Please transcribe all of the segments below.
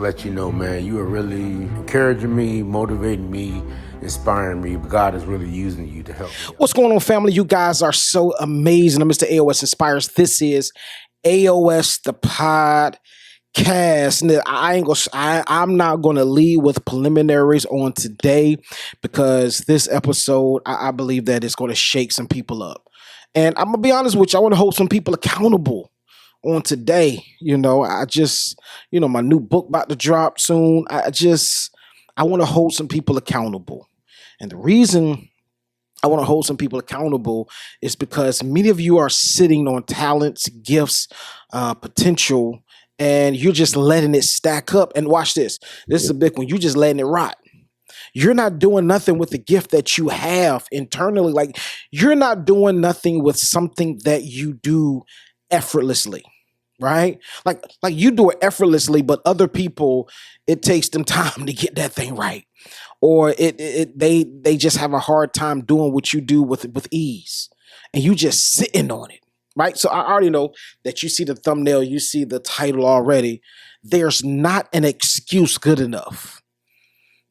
Let you know, man, you are really encouraging me, motivating me, inspiring me. God is really using you to help me. What's going on, family? You guys are so amazing. I'm Mr. AOS Inspires. This is AOS the podcast. Now, I'm not gonna lead with preliminaries on today because this episode, I believe that it's gonna shake some people up. And I'm gonna be honest with you, I want to hold some people accountable on today. My new book about to drop soon. I want to hold some people accountable. And the reason I want to hold some people accountable is because many of you are sitting on talents, gifts, potential, and you're just letting it stack up. And watch this. This is a big one. You're just letting it rot. You're not doing nothing with the gift that you have internally. Like, you're not doing nothing with something that you do effortlessly, right? Like you do it effortlessly, but other people, it takes them time to get that thing right, or they just have a hard time doing what you do with ease, and you just sitting on it, right? So I already know that you see the thumbnail, you see the title already. There's not an excuse good enough.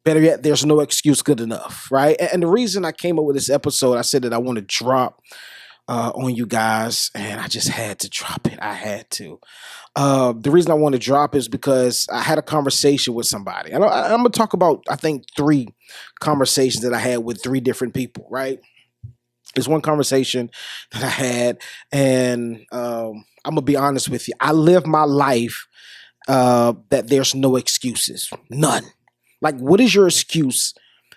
Better yet, there's no excuse good enough, right? And the reason I came up with this episode, I said that I want to drop on you guys, and I just had to drop it. I had to. The reason I want to drop is because I had a conversation with somebody. I'm going to talk about, I think, 3 conversations that I had with 3 different people, right? There's one conversation that I had, and I'm going to be honest with you. I live my life that there's no excuses. None. Like, what is your excuse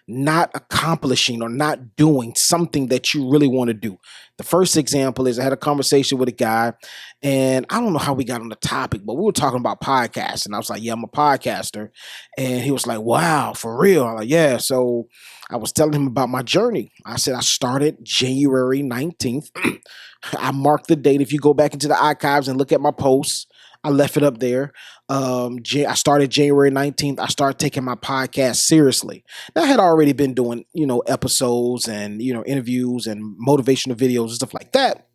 not accomplishing or not doing something that you really want to do? The first example is I had a conversation with a guy, and I don't know how we got on the topic, but we were talking about podcasts, and I was like, yeah, I'm a podcaster. And he was like, wow, for real? I'm like, yeah. So I was telling him about my journey. I said I started January 19th. I marked the date. If you go back into the archives and look at my posts, I left it up there. I started January 19th. I started taking my podcast seriously. Now, I had already been doing, episodes and, interviews and motivational videos and stuff like that.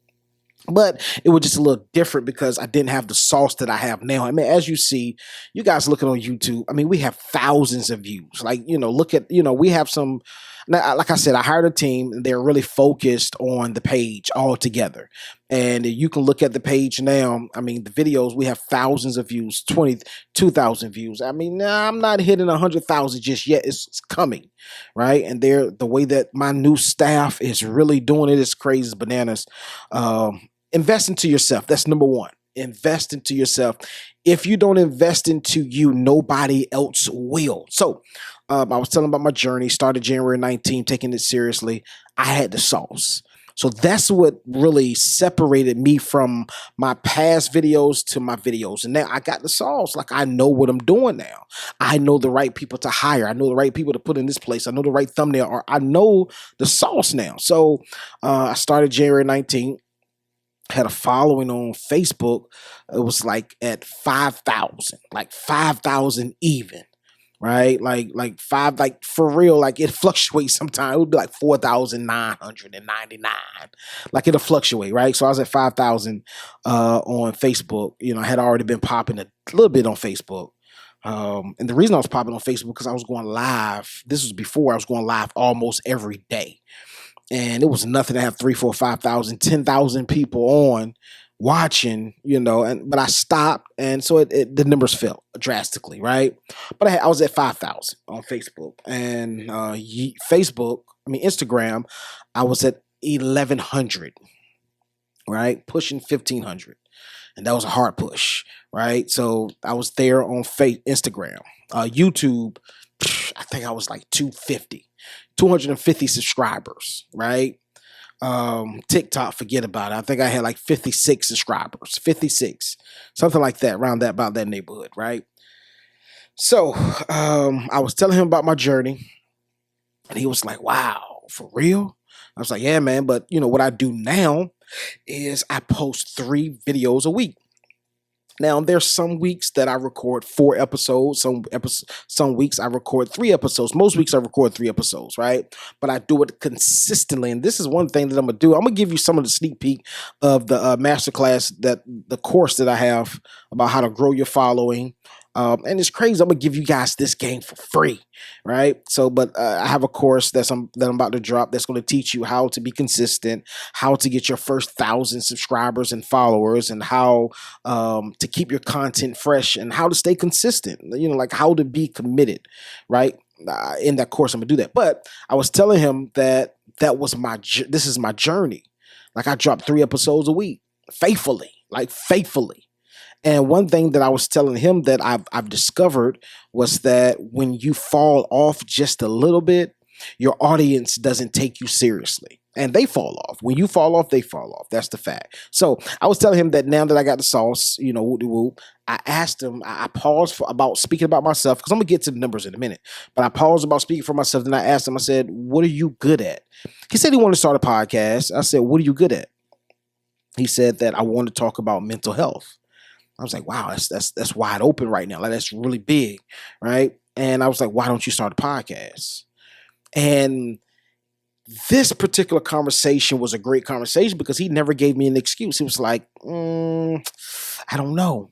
But it was just a little different because I didn't have the sauce that I have now. I mean, as you see, you guys looking on YouTube, I mean, we have thousands of views. Like, look at, we have some, like I said, I hired a team, and they're really focused on the page altogether. And you can look at the page now. I mean, the videos, we have thousands of views, 22,000 views. I mean, I'm not hitting 100,000 just yet. It's coming, right? And the way that my new staff is really doing it is crazy, bananas. Invest into yourself. That's number one. Invest into yourself. If you don't invest into you, nobody else will. So I was telling about my journey. Started January 19th, taking it seriously. I had the sauce. So that's what really separated me from my past videos to my videos. And now I got the sauce. Like, I know what I'm doing now. I know the right people to hire. I know the right people to put in this place. I know the right thumbnail, or I know the sauce now. So I started January 19th. Had a following on Facebook. It was like at 5,000, like 5,000 even, right? Like 5, like for real, like it fluctuates sometimes. It would be like 4,999. Like, it'll fluctuate, right? So I was at 5,000 on Facebook. I had already been popping a little bit on Facebook. And the reason I was popping on Facebook because I was going live. This was before I was going live almost every day. And it was nothing to have 3, 4, 5,000, 10,000 people on watching, but I stopped. And so the numbers fell drastically, right? But I was at 5,000 on Facebook, and Instagram, I was at 1,100, right? Pushing 1,500. And that was a hard push, right? So I was there on Instagram. YouTube, I think I was like 250 subscribers, right? TikTok, forget about it. I think I had like 56 subscribers, 56, something like that, about that neighborhood, right? So I was telling him about my journey, and he was like, wow, for real? I was like, yeah, man. But what I do now is I post 3 videos a week. Now, there's some weeks that I record 4 episodes. Some weeks I record 3 episodes. Most weeks I record 3 episodes, right? But I do it consistently. And this is one thing that I'm going to do. I'm going to give you some of the sneak peek of the masterclass, the course that I have about how to grow your following, And it's crazy. I'm gonna give you guys this game for free, right? So, but I have a course that I'm about to drop that's going to teach you how to be consistent, how to get your first 1,000 subscribers and followers, and how to keep your content fresh and how to stay consistent. You know, like how to be committed, right? In that course, I'm gonna do that. But I was telling him that this is my journey. Like I drop 3 episodes a week faithfully, like faithfully. And one thing that I was telling him that I've discovered was that when you fall off just a little bit, your audience doesn't take you seriously. And they fall off. When you fall off, they fall off. That's the fact. So I was telling him that now that I got the sauce, you know, whoop-de-whoop, I asked him, I paused about speaking about myself, because I'm going to get to the numbers in a minute. But I paused about speaking for myself. Then I asked him, I said, what are you good at? He said he wanted to start a podcast. I said, what are you good at? He said that I want to talk about mental health. I was like, wow, that's wide open right now. Like that's really big, right? And I was like, why don't you start a podcast? And this particular conversation was a great conversation because he never gave me an excuse. He was like, I don't know.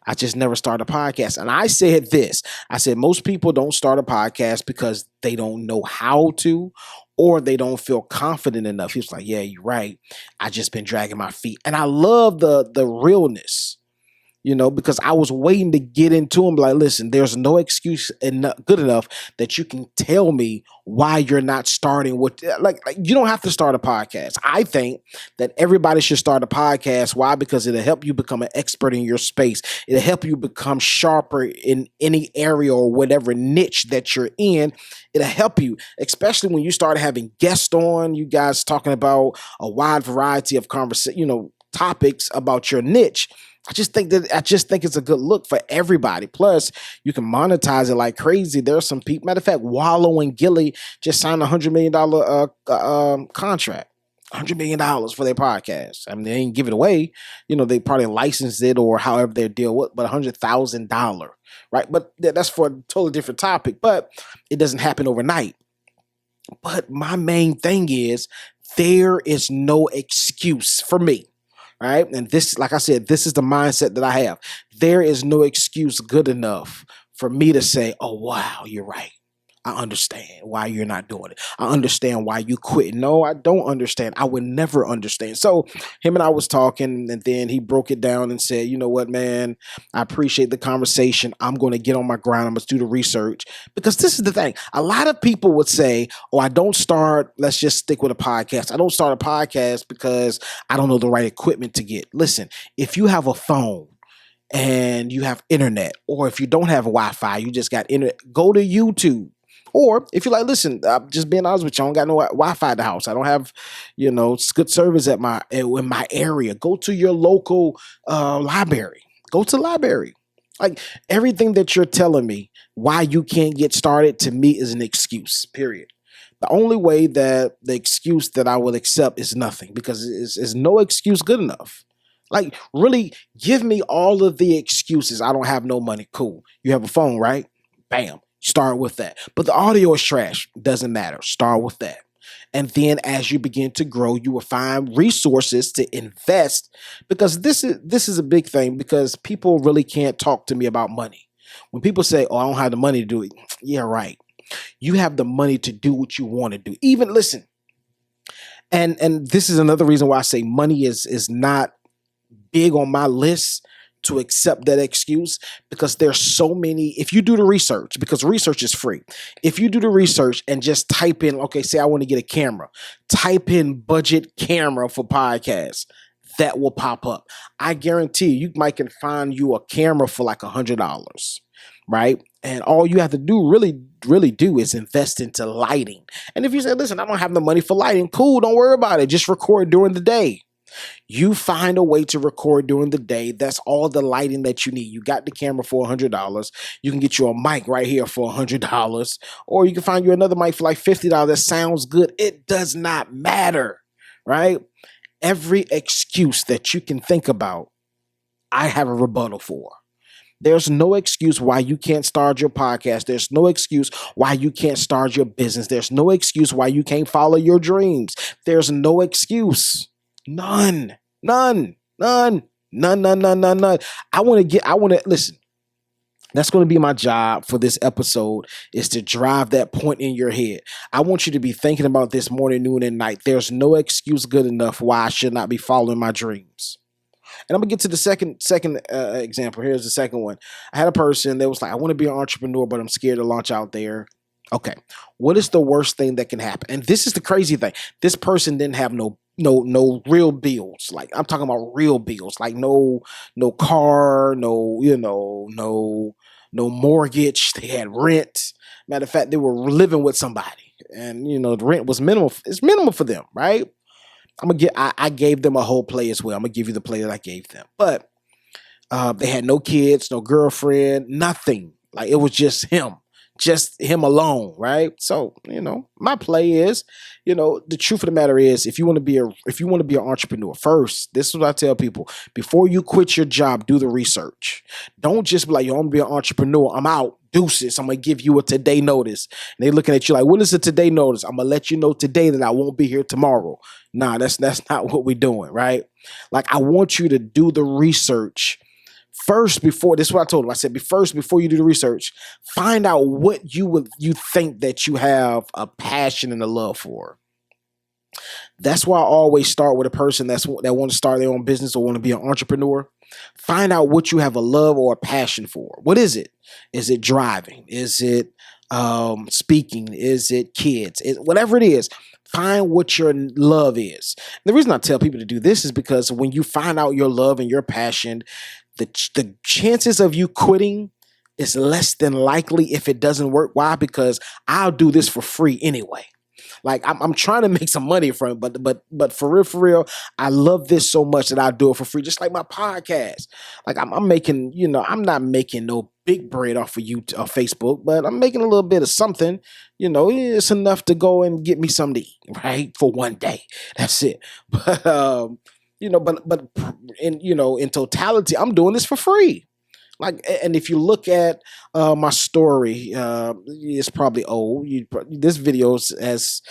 I just never started a podcast. And I said this. I said, most people don't start a podcast because they don't know how to, or they don't feel confident enough. He was like, yeah, you're right. I just been dragging my feet. And I love the realness. You know, because I was waiting to get into him. Like, listen, there's no excuse good enough that you can tell me why you're not starting with, like you don't have to start a podcast. I think that everybody should start a podcast. Why? Because it'll help you become an expert in your space. It'll help you become sharper in any area or whatever niche that you're in. It'll help you, especially when you start having guests on, you guys talking about a wide variety of topics about your niche. I just think it's a good look for everybody. Plus, you can monetize it like crazy. There's some people. Matter of fact, Wallow and Gilly just signed $100 million contract. $100 million for their podcast. I mean, they didn't give it away. You know, they probably licensed it or however their deal was, but $100,000, right? But that's for a totally different topic. But it doesn't happen overnight. But my main thing is there is no excuse for me. Right. And this, like I said, this is the mindset that I have. There is no excuse good enough for me to say, oh, wow, you're right. I understand why you're not doing it. I understand why you quit. No, I don't understand. I would never understand. So him and I was talking, and then he broke it down and said, you know what, man, I appreciate the conversation. I'm going to get on my grind. I'm going to do the research, because this is the thing. A lot of people would say, oh, I don't start. Let's just stick with a podcast. I don't start a podcast because I don't know the right equipment to get. Listen, if you have a phone and you have internet, or if you don't have Wi-Fi, you just got internet, go to YouTube. Or if you're like, listen, I'm just being honest with you, I don't got no Wi-Fi at the house. I don't have, good service in my area. Go to your local library. Go to the library. Like everything that you're telling me why you can't get started, to me is an excuse, period. The only way that the excuse that I will accept is nothing, because it's no excuse good enough. Like really give me all of the excuses. I don't have no money. Cool. You have a phone, right? Bam. Start with that. But the audio is trash. Doesn't matter. Start with that. And then as you begin to grow, you will find resources to invest, because this is a big thing, because people really can't talk to me about money. When people say, oh, I don't have the money to do it. Yeah, right. You have the money to do what you want to do. Even listen. And this is another reason why I say money is not big on my list to accept that excuse, because there's so many. If you do the research, because research is free. If you do the research and just type in, okay, say I want to get a camera, type in budget camera for podcasts, that will pop up. I guarantee you might can find you a camera for like $100, right? And all you have to do really do is invest into lighting. And if you say, listen, I don't have the money for lighting, cool, don't worry about it. Just record during the day. You find a way to record during the day. That's all the lighting that you need. You got the camera for $100. You can get you a mic right here for $100, or you can find you another mic for like $50 that sounds good. It does not matter, right? Every excuse that you can think about, I have a rebuttal for. There's no excuse why you can't start your podcast. There's no excuse why you can't start your business. There's no excuse why you can't follow your dreams. There's no excuse. None. I want to listen. That's going to be my job for this episode, is to drive that point in your head. I want you to be thinking about this morning, noon, and night. There's no excuse good enough why I should not be following my dreams. And I'm gonna get to the second example. Here's the second one. I had a person that was like, I want to be an entrepreneur, but I'm scared to launch out there. Okay, what is the worst thing that can happen? And this is the crazy thing. This person didn't have no real bills. Like, I'm talking about real bills, like no car, no mortgage. They had rent. Matter of fact, they were living with somebody, and the rent was minimal. It's minimal for them, right? I gave them a whole play as well. I'm gonna give you the play that I gave them. But they had no kids, no girlfriend, nothing. Like, it was just him alone, right? So, my play is, the truth of the matter is, if you want to be an entrepreneur, first, this is what I tell people: before you quit your job, do the research. Don't just be like, yo, I'm gonna be an entrepreneur, I'm out, deuces, I'm gonna give you a today notice. And they looking at you like, what is a today notice? I'm gonna let you know today that I won't be here tomorrow. Nah, that's not what we're doing, right? Like, I want you to do the research first. Before, this is what I told him. I said, before you do the research, find out what you think that you have a passion and a love for. That's why I always start with a person that want to start their own business or want to be an entrepreneur. Find out what you have a love or a passion for. What is it? Is it driving? Is it speaking? Is it kids? Whatever it is, find what your love is. The reason I tell people to do this is because when you find out your love and your passion, the chances of you quitting is less than likely if it doesn't work. Why? Because I'll do this for free anyway. Like, I'm trying to make some money from it, but for real, I love this so much that I do it for free. Just like my podcast. Like, I'm making, I'm not making no big bread off of Facebook, but I'm making a little bit of something. It's enough to go and get me something to eat, right? For one day. That's it. But but in totality, I'm doing this for free. Like, and if you look at my story, it's probably old. This video has.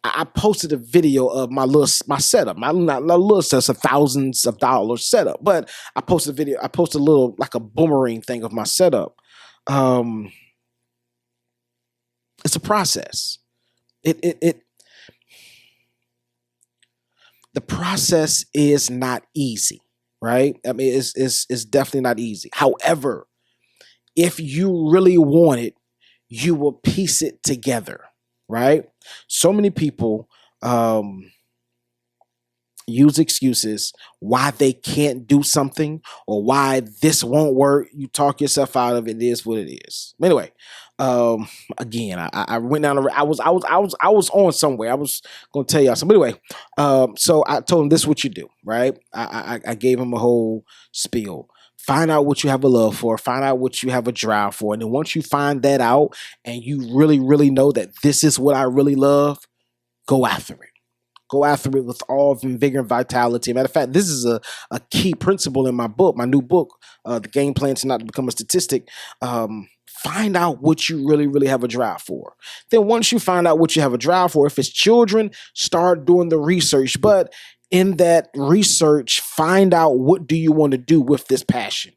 I posted a video of my setup. My not little setup, it's a thousands of dollars setup. But I posted a video. I posted a little, like a boomerang thing of my setup. It's a process. The process is not easy, right? I mean, it's definitely not easy. However, if you really want it, you will piece it together, right? So many people use excuses why they can't do something or why this won't work. You talk yourself out of it. It is what it is. Anyway, again, I went down. I was on somewhere. I was gonna tell y'all something. Anyway, so I told him this is what you do, right? I gave him a whole spiel. Find out what you have a love for. Find out what you have a drive for. And then once you find that out and you really, really know that this is what I really love, go after it. Go after it with all vigor and vitality. Matter of fact, this is a key principle in my book, my new book, The Game Plan to Not Become a Statistic. Find out what you really, really have a drive for. Then once you find out what you have a drive for, if it's children, start doing the research. But in that research, find out what do you want to do with this passion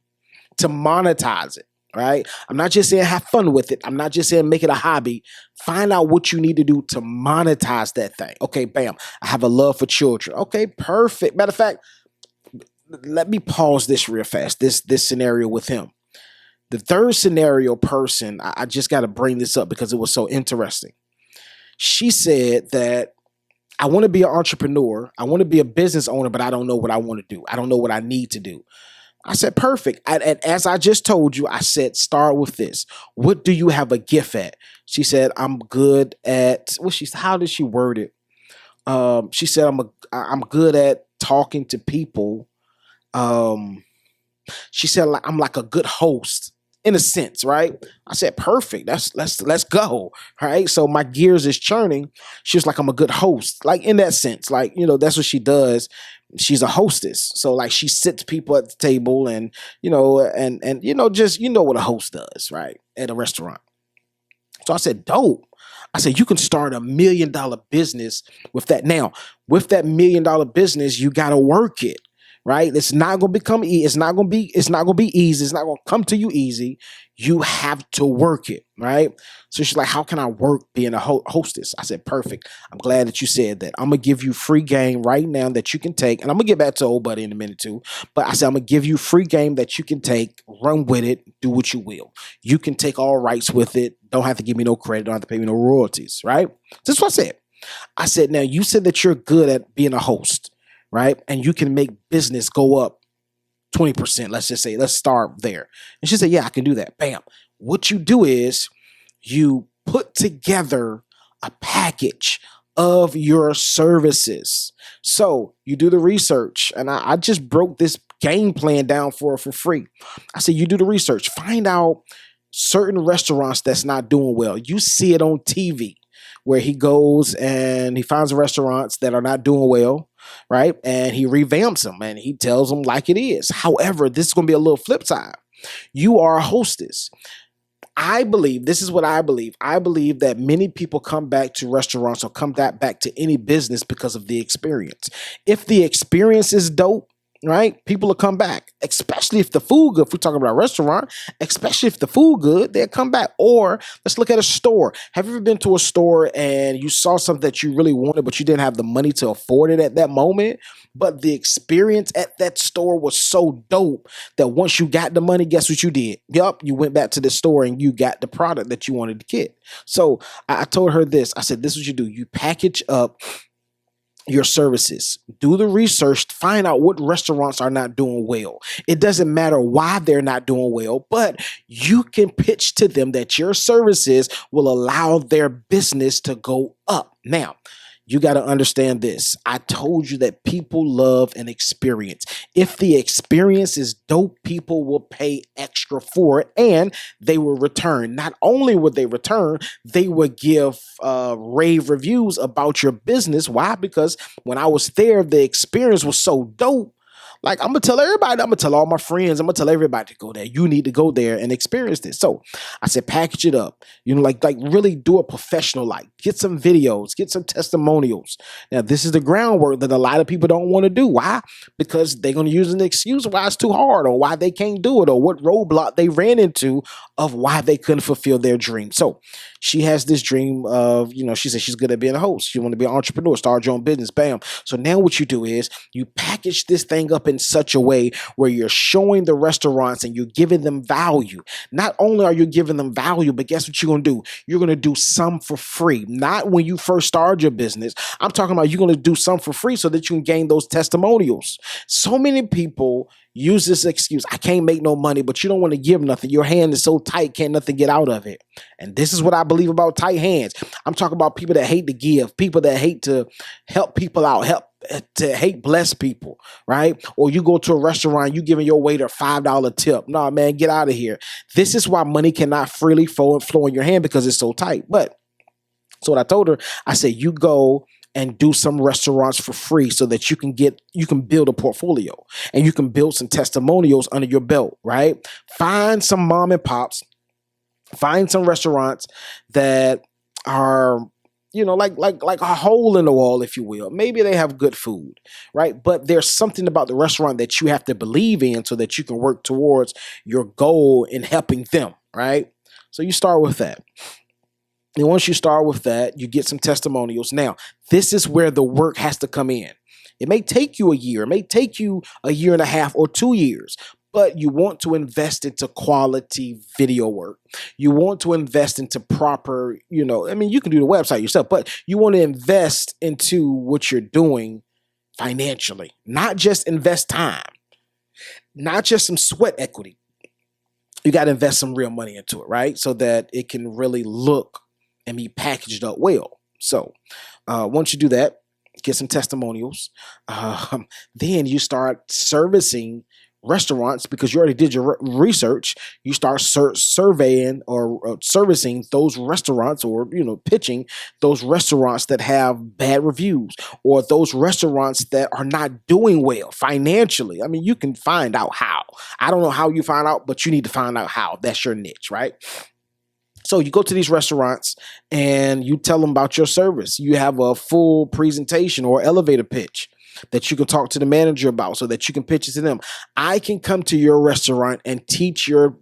to monetize it, right? I'm not just saying have fun with it. I'm not just saying make it a hobby. Find out what you need to do to monetize that thing. Okay, bam. I have a love for children. Okay, perfect. Matter of fact, let me pause this real fast, this scenario with him. The third scenario person, I just got to bring this up because it was so interesting. She said that I want to be an entrepreneur. I want to be a business owner, but I don't know what I want to do. I don't know what I need to do. I said, perfect. And as I just told you, I said, start with this. What do you have a gift at? She said, I'm good at, how did she word it? She said, I'm good at talking to people. She said, like, I'm like a good host. In a sense, right? I said, perfect. Let's go. Right. So my gears is churning. She was like, I'm a good host. Like, in that sense, like, that's what she does. She's a hostess. So like, she sits people at the table and, just, what a host does, right? At a restaurant. So I said, dope. I said, you can start $1 million business with that. Now, with that $1 million business, you got to work it. right? It's not going to become it's not going to be easy. It's not going to come to you easy. You have to work it, right? So she's like, how can I work being a hostess? I said, perfect. I'm glad that you said that. I'm going to give you free game right now that you can take. And I'm going to get back to old buddy in a minute too. But I said, I'm going to give you free game that you can take, run with it, do what you will. You can take all rights with it. Don't have to give me no credit. Don't have to pay me no royalties, right? This is what I said. I said, now you said that you're good at being a host, right? And you can make business go up 20%. Let's just say, let's start there. And she said, yeah, I can do that. Bam. What you do is you put together a package of your services. So you do the research, and I just broke this game plan down for free. I said, you do the research, find out certain restaurants that's not doing well. You see it on TV where he goes and he finds restaurants that are not doing well, right? And he revamps them and he tells them like it is. However, this is going to be a little flip side. You are a hostess. I believe, this is what I believe. I believe that many people come back to restaurants or come back to any business because of the experience. If the experience is dope, right, people will come back, especially if the food good. If we're talking about a restaurant, especially if the food good, they'll come back. Or let's look at a store. Have you ever been to a store and you saw something that you really wanted, but you didn't have the money to afford it at that moment? But the experience at that store was so dope that once you got the money, guess what you did? Yup, you went back to the store and you got the product that you wanted to get. So I told her this. I said, this is what you do. You package up your services, do the research, find out what restaurants are not doing well. It doesn't matter why they're not doing well, but you can pitch to them that your services will allow their business to go up. Now, you got to understand this. I told you that people love an experience. If the experience is dope, people will pay extra for it and they will return. Not only would they return, they would give rave reviews about your business. Why? Because when I was there, the experience was so dope. Like, I'm going to tell everybody, I'm going to tell all my friends, I'm going to tell everybody to go there. You need to go there and experience this. So I said, package it up, like really do it professional, like get some videos, get some testimonials. Now, this is the groundwork that a lot of people don't want to do. Why? Because they're going to use an excuse why it's too hard or why they can't do it or what roadblock they ran into of why they couldn't fulfill their dream. So she has this dream of, she said she's good at being a host. She want to be an entrepreneur, start your own business. Bam. So now what you do is you package this thing up in such a way where you're showing the restaurants and you're giving them value. Not only are you giving them value, but guess what you're going to do? You're going to do some for free. Not when you first start your business. I'm talking about you're going to do some for free so that you can gain those testimonials. So many people use this excuse, I can't make no money, but you don't want to give nothing. Your hand is so tight, can't nothing get out of it. And this is what I believe about tight hands. I'm talking about people that hate to give, people that hate to help people out, hate bless people, right? Or you go to a restaurant, you giving your waiter $5 tip. No, man, get out of here. This is why money cannot freely flow in your hand because it's so tight. But so what I told her, I said, you go and do some restaurants for free so that you can build a portfolio and you can build some testimonials under your belt, right? Find some mom and pops, find some restaurants that are, like a hole in the wall, if you will. Maybe they have good food, right? But there's something about the restaurant that you have to believe in so that you can work towards your goal in helping them, right? So you start with that. And once you start with that, you get some testimonials. Now, this is where the work has to come in. It may take you a year. It may take you a year and a half or 2 years. But you want to invest into quality video work. You want to invest into proper, you can do the website yourself, but you want to invest into what you're doing financially. Not just invest time. Not just some sweat equity. You got to invest some real money into it, right? So that it can really look and be packaged up well. So once you do that, get some testimonials. Then you start servicing restaurants because you already did your research. You start surveying or servicing those restaurants or, pitching those restaurants that have bad reviews or those restaurants that are not doing well financially. I mean, you can find out how. I don't know how you find out, but you need to find out how. That's your niche, right? So you go to these restaurants and you tell them about your service. You have a full presentation or elevator pitch. that you can talk to the manager about so that you can pitch it to them. I can come to your restaurant and teach your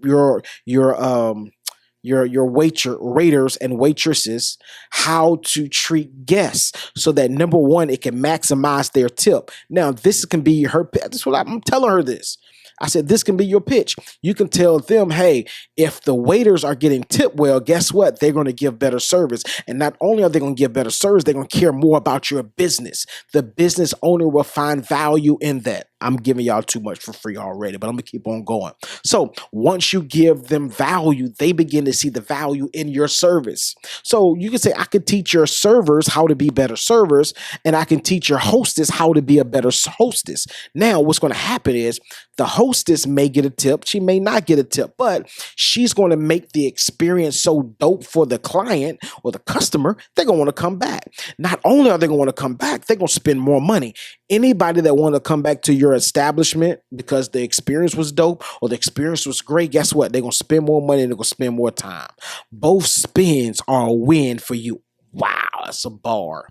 waiters and waitresses how to treat guests so that number one, it can maximize their tip. Now, this can be her. That's what I'm telling her this. I said, this can be your pitch. You can tell them, hey, if the waiters are getting tipped well, guess what? They're going to give better service. And not only are they going to give better service, they're going to care more about your business. The business owner will find value in that. I'm giving y'all too much for free already, but I'm going to keep on going. So once you give them value, they begin to see the value in your service. So you can say, I can teach your servers how to be better servers, and I can teach your hostess how to be a better hostess. Now, what's going to happen is the hostess may get a tip. She may not get a tip, but she's going to make the experience so dope for the client or the customer, they're going to want to come back. Not only are they going to want to come back, they're going to spend more money. Anybody that want to come back to your establishment because the experience was dope or the experience was great, guess what? They're going to spend more money and they're going to spend more time. Both spends are a win for you. Wow, that's a bar.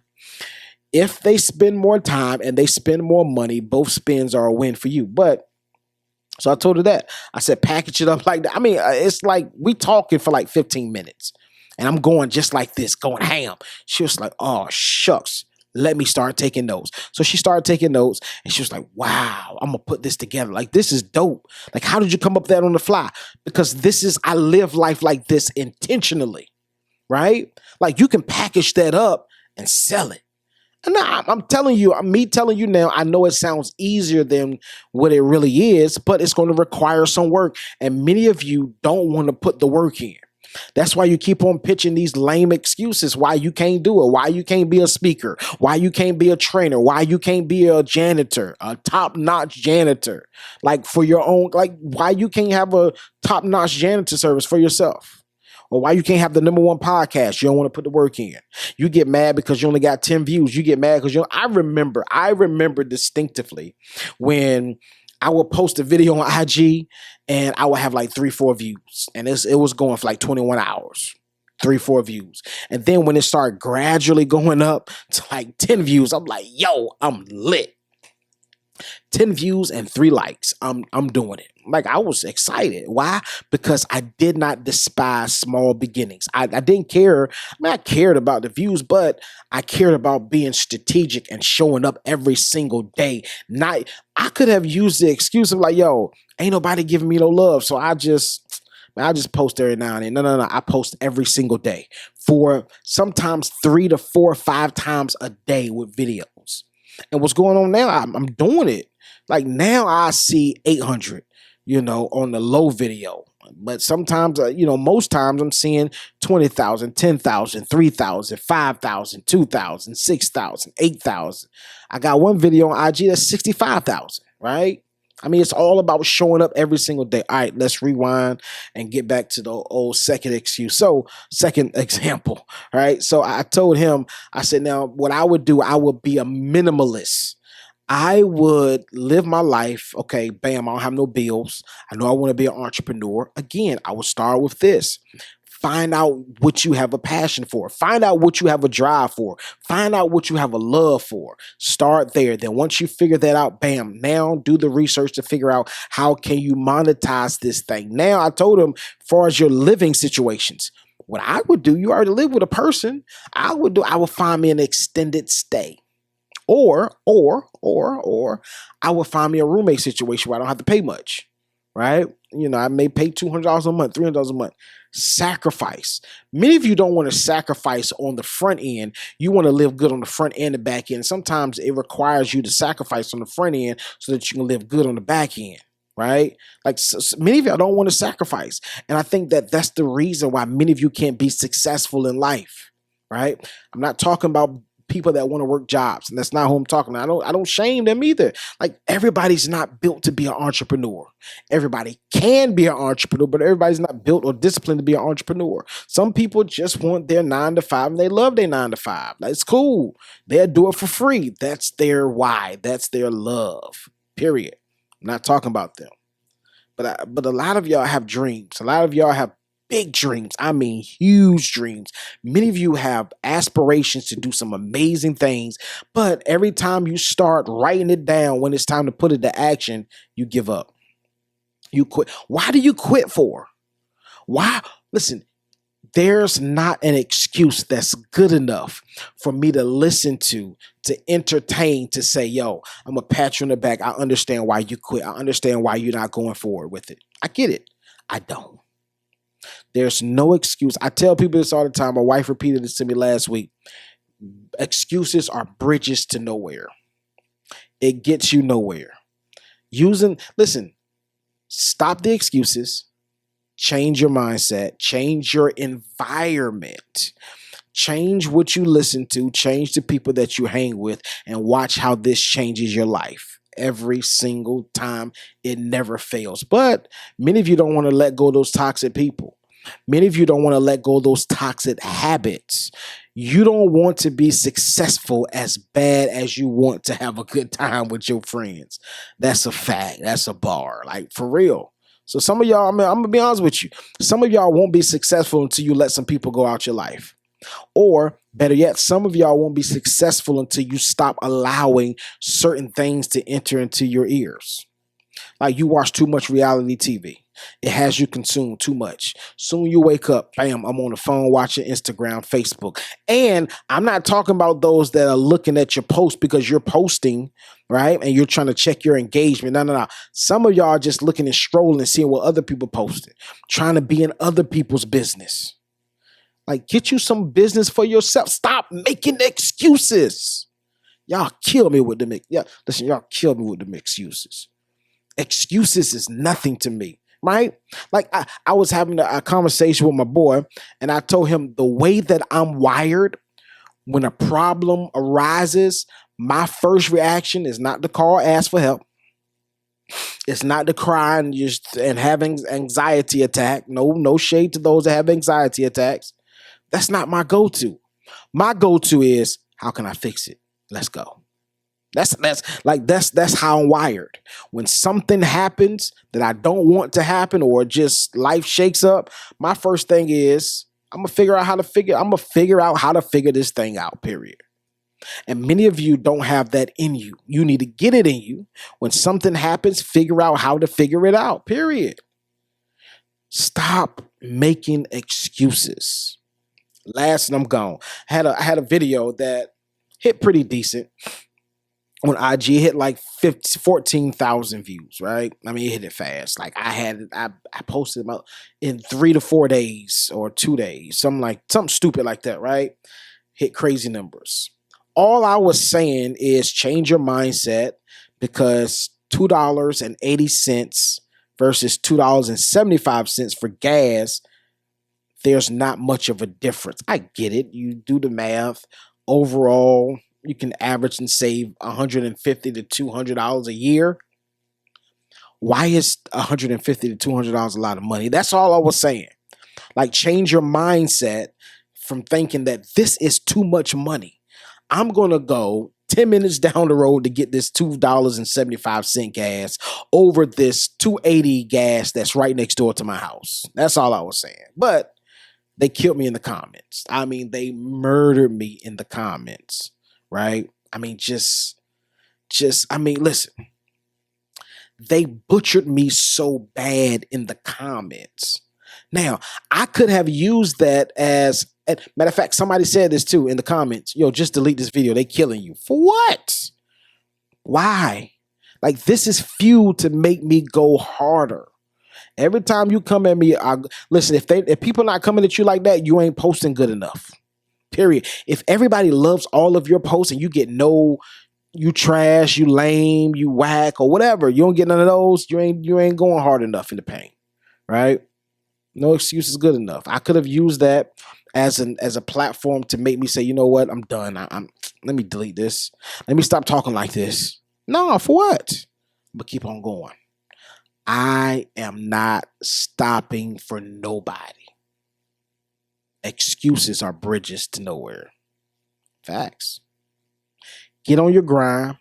If they spend more time and they spend more money, both spends are a win for you. But so I told her that. I said, package it up like that. I mean, it's like we talking for like 15 minutes and I'm going just like this, going ham. She was like, oh, shucks. Let me start taking notes. So she started taking notes and she was like, wow, I'm going to put this together. Like, this is dope. Like, how did you come up with that on the fly? Because I live life like this intentionally, right? Like, you can package that up and sell it. And I'm telling you, me telling you now, I know it sounds easier than what it really is, but it's going to require some work. And many of you don't want to put the work in. That's why you keep on pitching these lame excuses why you can't do it, why you can't be a speaker, why you can't be a trainer, why you can't be a janitor, a top-notch janitor, like for your own, like why you can't have a top-notch janitor service for yourself, or why you can't have the #1 podcast. You don't want to put the work in. You get mad because you only got 10 views. You get mad because I remember distinctively when I would post a video on IG and I would have like 3-4 views. And it was going for like 21 hours, 3-4 views. And then when it started gradually going up to like 10 views, I'm like, yo, I'm lit. 10 views and 3 likes. I'm doing it. Like, I was excited. Why? Because I did not despise small beginnings. I didn't care. I mean, I cared about the views, but I cared about being strategic and showing up every single day. I could have used the excuse of like, yo, ain't nobody giving me no love. So I just post every now and then. No. I post every single day for sometimes 3 to 4 or 5 times a day with videos. And what's going on now? I'm doing it. Like, now I see 800, on the low video. But sometimes, most times I'm seeing 20,000, 10,000, 3,000, 5,000, 2,000, 6,000, 8,000. I got one video on IG that's 65,000, right? I mean, it's all about showing up every single day. All right, let's rewind and get back to the old second excuse. So, second example, right? So I told him, I said, now what I would do, I would be a minimalist. I would live my life. Okay, bam, I don't have no bills. I know I want to be an entrepreneur. Again, I would start with this. Find out what you have a passion for. Find out what you have a drive for. Find out what you have a love for. Start there. Then once you figure that out, bam, now do the research to figure out how can you monetize this thing. Now, I told him, as far as your living situations, what I would do, you already live with a person. I would find me an extended stay. Or I would find me a roommate situation where I don't have to pay much, right? I may pay $200 a month, $300 a month. Sacrifice. Many of you don't want to sacrifice on the front end. You want to live good on the front and the back end. Sometimes it requires you to sacrifice on the front end so that you can live good on the back end, right? Like, so many of y'all don't want to sacrifice. And I think that that's the reason why many of you can't be successful in life, right? I'm not talking about people that want to work jobs, and that's not who I'm talking about. I don't shame them either. Like, everybody's not built to be an entrepreneur. Everybody can be an entrepreneur, but everybody's not built or disciplined to be an entrepreneur. Some people just want their 9 to 5 and they love their 9 to 5. That's cool. They'll do it for free. That's their why. That's their love. Period. I'm not talking about them. But a lot of y'all have dreams. A lot of y'all have big dreams. I mean, huge dreams. Many of you have aspirations to do some amazing things, but every time you start writing it down when it's time to put it to action, you give up. You quit. Why do you quit for? Why? Listen, there's not an excuse that's good enough for me to listen to entertain, to say, yo, I'm going to pat you on the back. I understand why you quit. I understand why you're not going forward with it. I get it. I don't. There's no excuse. I tell people this all the time. My wife repeated this to me last week. Excuses are bridges to nowhere. It gets you nowhere. Listen, stop the excuses. Change your mindset, change your environment, change what you listen to, change the people that you hang with, and watch how this changes your life. Every single time, it never fails. But many of you don't want to let go of those toxic people. Many of you don't want to let go of those toxic habits. You don't want to be successful as bad as you want to have a good time with your friends. That's a fact. That's a bar. Like, for real. So some of y'all, I'm going to be honest with you. Some of y'all won't be successful until you let some people go out your life. Or better yet, some of y'all won't be successful until you stop allowing certain things to enter into your ears. Like, you watch too much reality TV. It has you consumed too much. Soon you wake up, bam, I'm on the phone watching Instagram, Facebook. And I'm not talking about those that are looking at your post because you're posting, right? And you're trying to check your engagement. No. Some of y'all are just looking and strolling and seeing what other people posted, trying to be in other people's business. Like, get you some business for yourself. Stop making excuses. Y'all kill me with them. Y'all kill me with them excuses. Excuses is nothing to me. Right? Like, I was having a conversation with my boy, and I told him the way that I'm wired, when a problem arises, my first reaction is not to call, ask for help. It's not to cry and have anxiety attack. No shade to those that have anxiety attacks. That's not my go-to. My go-to is, how can I fix it? Let's go. That's how I'm wired. When something happens that I don't want to happen, or just life shakes up, my first thing is I'm gonna figure out how to figure this thing out, period. And many of you don't have that in you. You need to get it in you. When something happens, figure out how to figure it out, period. Stop making excuses. Last, and I'm gone. I had a video that hit pretty decent on IG. Hit like 14,000 views, right? I mean, it hit it fast. Like, I posted about in 3 to 4 days or 2 days, something stupid like that, right? Hit crazy numbers. All I was saying is change your mindset, because $2.80 versus $2.75 for gas, there's not much of a difference. I get it. You do the math. Overall, you can average and save $150 to $200 a year. Why is $150 to $200 a lot of money? That's all I was saying. Like, change your mindset from thinking that this is too much money. I'm going to go 10 minutes down the road to get this $2.75 gas over this $2.80 gas that's right next door to my house. That's all I was saying. But they killed me in the comments. I mean, they murdered me in the comments. Right? I mean, listen, they butchered me so bad in the comments. Now, I could have used that as, matter of fact, somebody said this too in the comments. Yo, just delete this video. They killing you. For what? Why? Like, this is fuel to make me go harder. Every time you come at me, listen, if people not coming at you like that, you ain't posting good enough. Period. If everybody loves all of your posts and you get you trash, you lame, you whack, or whatever, you don't get none of those, you ain't going hard enough in the paint, right? No excuse is good enough. I could have used that as a platform to make me say, you know what, I'm done. Let me delete this. Let me stop talking like this. No, for what? But keep on going. I am not stopping for nobody. Excuses are bridges to nowhere. Facts. Get on your grind.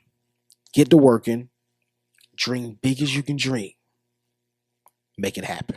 Get to working. Dream big as you can dream. Make it happen.